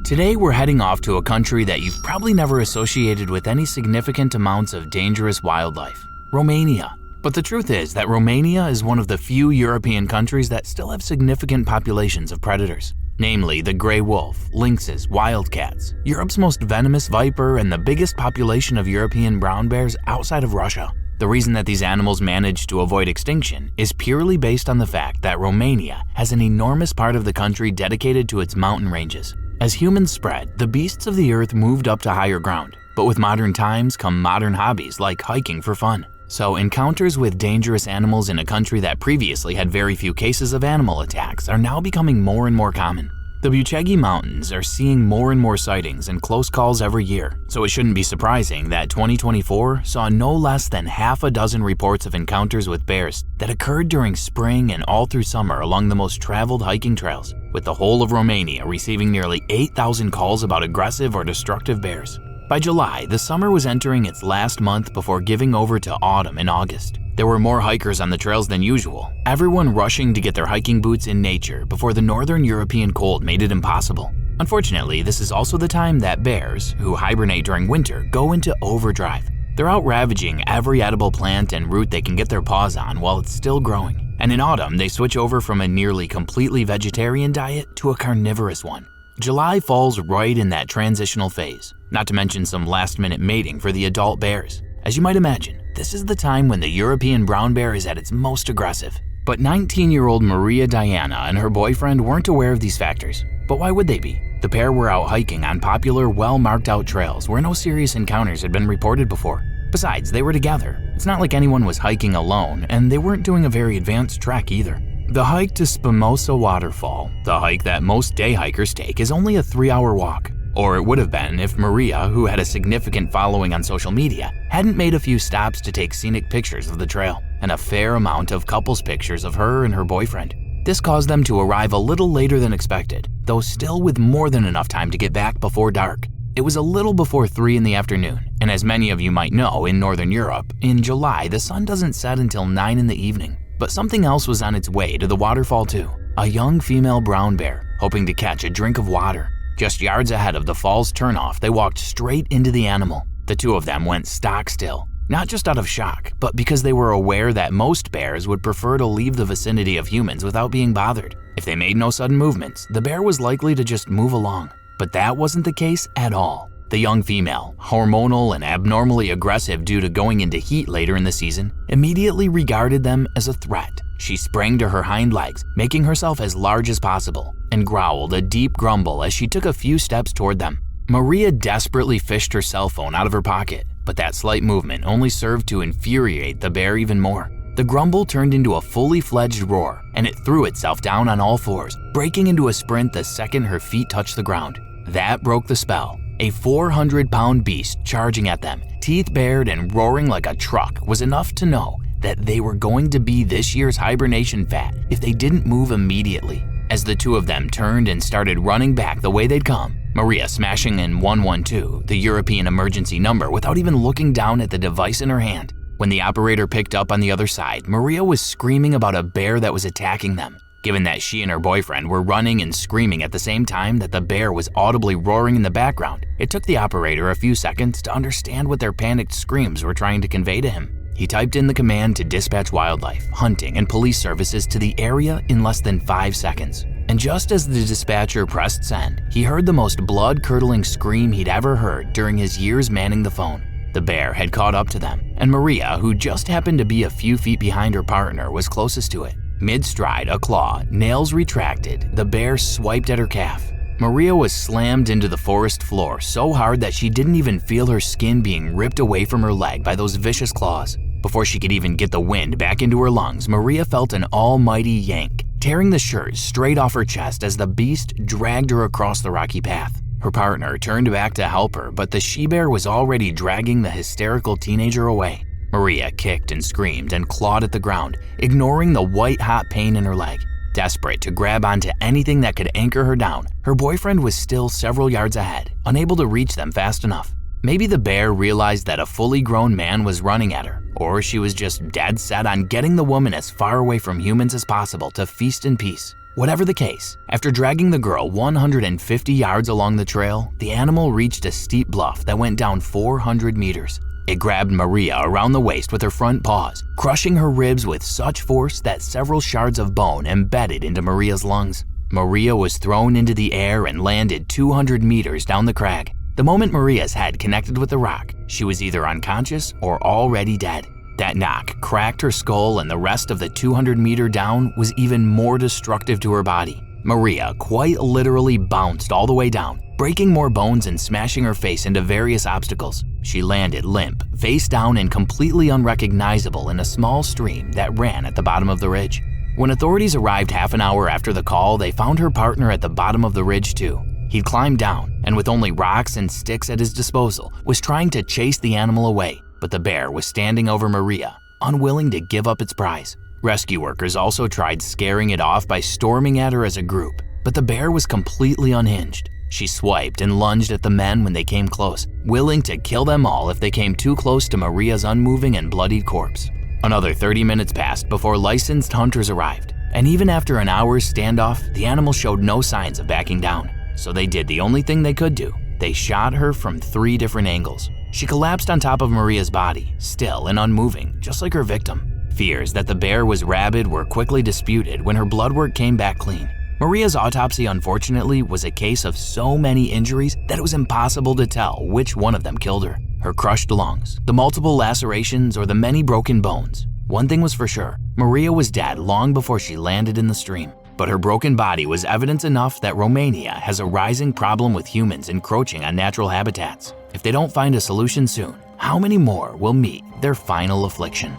Today we're heading off to a country that you've probably never associated with any significant amounts of dangerous wildlife, Romania. But the truth is that Romania is one of the few European countries that still have significant populations of predators, namely the gray wolf, lynxes, wildcats, Europe's most venomous viper, and the biggest population of European brown bears outside of Russia. The reason that these animals managed to avoid extinction is purely based on the fact that Romania has an enormous part of the country dedicated to its mountain ranges. As humans spread, the beasts of the earth moved up to higher ground, but with modern times come modern hobbies like hiking for fun. So encounters with dangerous animals in a country that previously had very few cases of animal attacks are now becoming more and more common. The Bucegi Mountains are seeing more and more sightings and close calls every year, so it shouldn't be surprising that 2024 saw no less than half a dozen reports of encounters with bears that occurred during spring and all through summer along the most traveled hiking trails, with the whole of Romania receiving nearly 8,000 calls about aggressive or destructive bears. By July, the summer was entering its last month before giving over to autumn in August. There were more hikers on the trails than usual, everyone rushing to get their hiking boots in nature before the northern European cold made it impossible. Unfortunately, this is also the time that bears, who hibernate during winter, go into overdrive. They're out ravaging every edible plant and root they can get their paws on while it's still growing. And in autumn, they switch over from a nearly completely vegetarian diet to a carnivorous one. July falls right in that transitional phase, not to mention some last-minute mating for the adult bears. As you might imagine, this is the time when the European brown bear is at its most aggressive. But 19-year-old Maria Diana and her boyfriend weren't aware of these factors. But why would they be? The pair were out hiking on popular, well-marked-out trails where no serious encounters had been reported before. Besides, they were together. It's not like anyone was hiking alone, and they weren't doing a very advanced trek either. The hike to Spamosa Waterfall, the hike that most day hikers take, is only a 3-hour walk. Or it would have been if Maria, who had a significant following on social media, hadn't made a few stops to take scenic pictures of the trail, and a fair amount of couples pictures of her and her boyfriend. This caused them to arrive a little later than expected, though still with more than enough time to get back before dark. It was a little before 3 in the afternoon, and as many of you might know, in Northern Europe, in July the sun doesn't set until 9 in the evening. But something else was on its way to the waterfall too, a young female brown bear, hoping to catch a drink of water. Just yards ahead of the fall's turnoff, they walked straight into the animal. The two of them went stock still, not just out of shock, but because they were aware that most bears would prefer to leave the vicinity of humans without being bothered. If they made no sudden movements, the bear was likely to just move along. But that wasn't the case at all. The young female, hormonal and abnormally aggressive due to going into heat later in the season, immediately regarded them as a threat. She sprang to her hind legs, making herself as large as possible, and growled a deep grumble as she took a few steps toward them. Maria desperately fished her cell phone out of her pocket, but that slight movement only served to infuriate the bear even more. The grumble turned into a fully fledged roar, and it threw itself down on all fours, breaking into a sprint the second her feet touched the ground. That broke the spell. A 400-pound beast charging at them, teeth bared and roaring like a truck, was enough to know that they were going to be this year's hibernation fat if they didn't move immediately. As the two of them turned and started running back the way they'd come, Maria smashing in 112, the European emergency number, without even looking down at the device in her hand. When the operator picked up on the other side, Maria was screaming about a bear that was attacking them. Given that she and her boyfriend were running and screaming at the same time that the bear was audibly roaring in the background, it took the operator a few seconds to understand what their panicked screams were trying to convey to him. He typed in the command to dispatch wildlife, hunting, and police services to the area in less than 5 seconds. And just as the dispatcher pressed send, he heard the most blood-curdling scream he'd ever heard during his years manning the phone. The bear had caught up to them, and Maria, who just happened to be a few feet behind her partner, was closest to it. Mid-stride, a claw, nails retracted, the bear swiped at her calf. Maria was slammed into the forest floor so hard that she didn't even feel her skin being ripped away from her leg by those vicious claws. Before she could even get the wind back into her lungs, Maria felt an almighty yank, tearing the shirt straight off her chest as the beast dragged her across the rocky path. Her partner turned back to help her, but the she-bear was already dragging the hysterical teenager away. Maria kicked and screamed and clawed at the ground, ignoring the white-hot pain in her leg. Desperate to grab onto anything that could anchor her down, her boyfriend was still several yards ahead, unable to reach them fast enough. Maybe the bear realized that a fully grown man was running at her, or she was just dead set on getting the woman as far away from humans as possible to feast in peace. Whatever the case, after dragging the girl 150 yards along the trail, the animal reached a steep bluff that went down 400 meters. It grabbed Maria around the waist with her front paws, crushing her ribs with such force that several shards of bone embedded into Maria's lungs. Maria was thrown into the air and landed 200 meters down the crag. The moment Maria's head connected with the rock, she was either unconscious or already dead. That knock cracked her skull, and the rest of the 200-meter down was even more destructive to her body. Maria quite literally bounced all the way down, breaking more bones and smashing her face into various obstacles. She landed limp, face down and completely unrecognizable in a small stream that ran at the bottom of the ridge. When authorities arrived half an hour after the call, they found her partner at the bottom of the ridge too. He'd climbed down, and with only rocks and sticks at his disposal, was trying to chase the animal away, but the bear was standing over Maria, unwilling to give up its prize. Rescue workers also tried scaring it off by storming at her as a group, but the bear was completely unhinged. She swiped and lunged at the men when they came close, willing to kill them all if they came too close to Maria's unmoving and bloodied corpse. Another 30 minutes passed before licensed hunters arrived, and even after an hour's standoff, the animal showed no signs of backing down. So they did the only thing they could do. They shot her from 3 different angles. She collapsed on top of Maria's body, still and unmoving, just like her victim. Fears that the bear was rabid were quickly disputed when her blood work came back clean. Maria's autopsy, unfortunately, was a case of so many injuries that it was impossible to tell which one of them killed her. Her crushed lungs, the multiple lacerations, or the many broken bones. One thing was for sure, Maria was dead long before she landed in the stream. But her broken body was evidence enough that Romania has a rising problem with humans encroaching on natural habitats. If they don't find a solution soon, how many more will meet their final affliction?